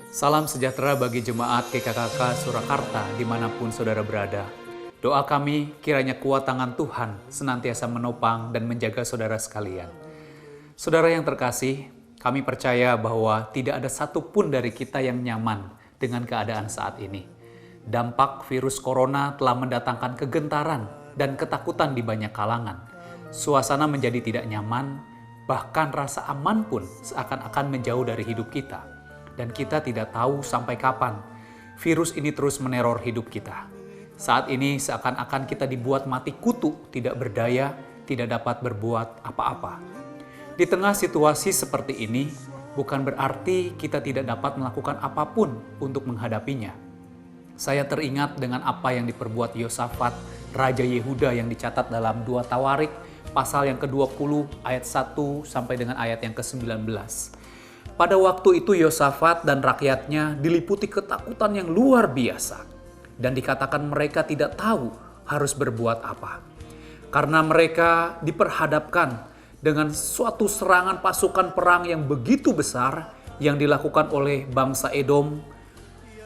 Salam sejahtera bagi jemaat GKKK Surakarta dimanapun saudara berada. Doa kami kiranya kuat tangan Tuhan senantiasa menopang dan menjaga saudara sekalian. Saudara yang terkasih, kami percaya bahwa tidak ada satupun dari kita yang nyaman dengan keadaan saat ini. Dampak virus corona telah mendatangkan kegentaran dan ketakutan di banyak kalangan. Suasana menjadi tidak nyaman, bahkan rasa aman pun seakan-akan menjauh dari hidup kita. Dan kita tidak tahu sampai kapan virus ini terus meneror hidup kita. Saat ini seakan-akan kita dibuat mati kutu, tidak berdaya, tidak dapat berbuat apa-apa. Di tengah situasi seperti ini, bukan berarti kita tidak dapat melakukan apapun untuk menghadapinya. Saya teringat dengan apa yang diperbuat Yosafat, Raja Yehuda yang dicatat dalam 2 Tawarik, pasal yang ke-20, ayat 1 sampai dengan ayat yang ke-19. Pada waktu itu Yosafat dan rakyatnya diliputi ketakutan yang luar biasa. Dan dikatakan mereka tidak tahu harus berbuat apa. Karena mereka diperhadapkan dengan suatu serangan pasukan perang yang begitu besar yang dilakukan oleh bangsa Edom,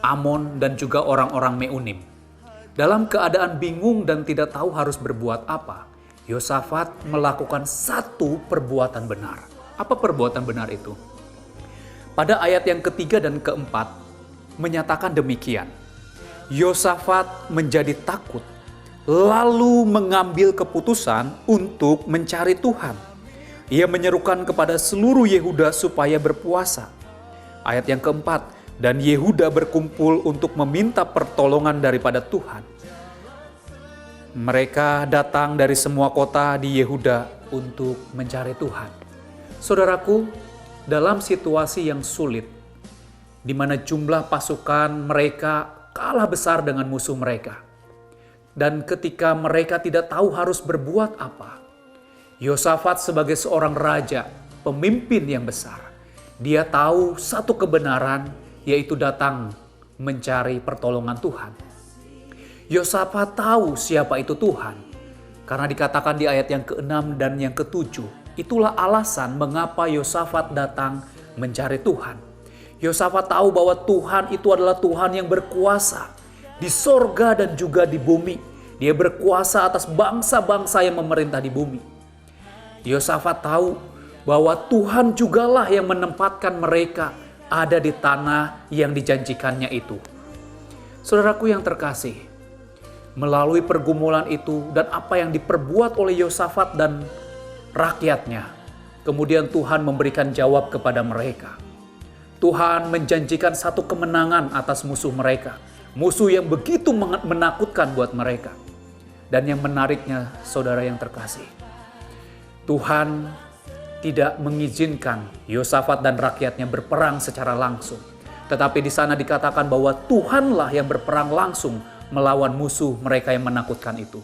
Amon, dan juga orang-orang Meunim. Dalam keadaan bingung dan tidak tahu harus berbuat apa, Yosafat melakukan satu perbuatan benar. Apa perbuatan benar itu? Pada ayat yang ketiga dan keempat menyatakan demikian. Yosafat menjadi takut, lalu mengambil keputusan untuk mencari Tuhan. Ia menyerukan kepada seluruh Yehuda supaya berpuasa. Ayat yang keempat, dan Yehuda berkumpul untuk meminta pertolongan daripada Tuhan. Mereka datang dari semua kota di Yehuda untuk mencari Tuhan. Saudaraku, dalam situasi yang sulit, di mana jumlah pasukan mereka kalah besar dengan musuh mereka, dan ketika mereka tidak tahu harus berbuat apa, Yosafat sebagai seorang raja, pemimpin yang besar, dia tahu satu kebenaran, yaitu datang mencari pertolongan Tuhan. Yosafat tahu siapa itu Tuhan, karena dikatakan di ayat yang ke-6 dan yang ke-7, itulah alasan mengapa Yosafat datang mencari Tuhan. Yosafat tahu bahwa Tuhan itu adalah Tuhan yang berkuasa di sorga dan juga di bumi. Dia berkuasa atas bangsa-bangsa yang memerintah di bumi. Yosafat tahu bahwa Tuhan jugalah yang menempatkan mereka ada di tanah yang dijanjikannya itu. Saudaraku yang terkasih, melalui pergumulan itu dan apa yang diperbuat oleh Yosafat dan rakyatnya, kemudian Tuhan memberikan jawab kepada mereka. Tuhan menjanjikan satu kemenangan atas musuh mereka, musuh yang begitu menakutkan buat mereka. Dan yang menariknya, saudara yang terkasih, Tuhan tidak mengizinkan Yosafat dan rakyatnya berperang secara langsung, tetapi di sana dikatakan bahwa Tuhanlah yang berperang langsung melawan musuh mereka yang menakutkan itu.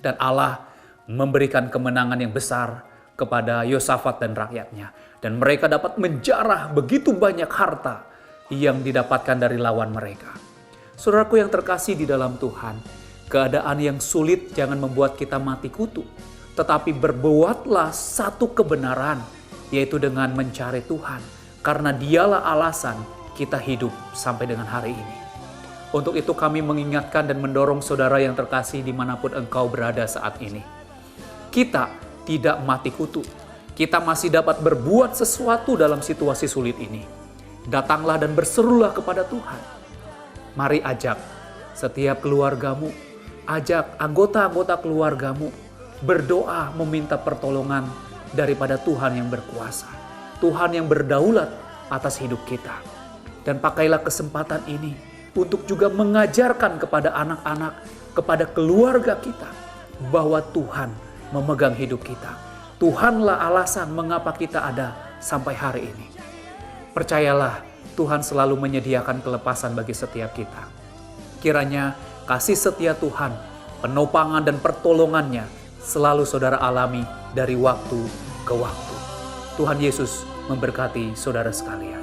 Dan Allah memberikan kemenangan yang besar kepada Yosafat dan rakyatnya. Dan mereka dapat menjarah begitu banyak harta yang didapatkan dari lawan mereka. Saudaraku yang terkasih di dalam Tuhan, keadaan yang sulit jangan membuat kita mati kutu. Tetapi berbuatlah satu kebenaran, yaitu dengan mencari Tuhan. Karena dialah alasan kita hidup sampai dengan hari ini. Untuk itu kami mengingatkan dan mendorong saudara yang terkasih dimanapun engkau berada saat ini. Kita tidak mati kutu. Kita masih dapat berbuat sesuatu dalam situasi sulit ini. Datanglah dan berserulah kepada Tuhan. Mari ajak setiap keluargamu, ajak anggota-anggota keluargamu berdoa meminta pertolongan daripada Tuhan yang berkuasa. Tuhan yang berdaulat atas hidup kita. Dan pakailah kesempatan ini untuk juga mengajarkan kepada anak-anak, kepada keluarga kita, bahwa Tuhan memegang hidup kita. Tuhanlah alasan mengapa kita ada sampai hari ini. Percayalah, Tuhan selalu menyediakan kelepasan bagi setiap kita. Kiranya kasih setia Tuhan, penopangan dan pertolongannya selalu saudara alami dari waktu ke waktu. Tuhan Yesus memberkati saudara sekalian.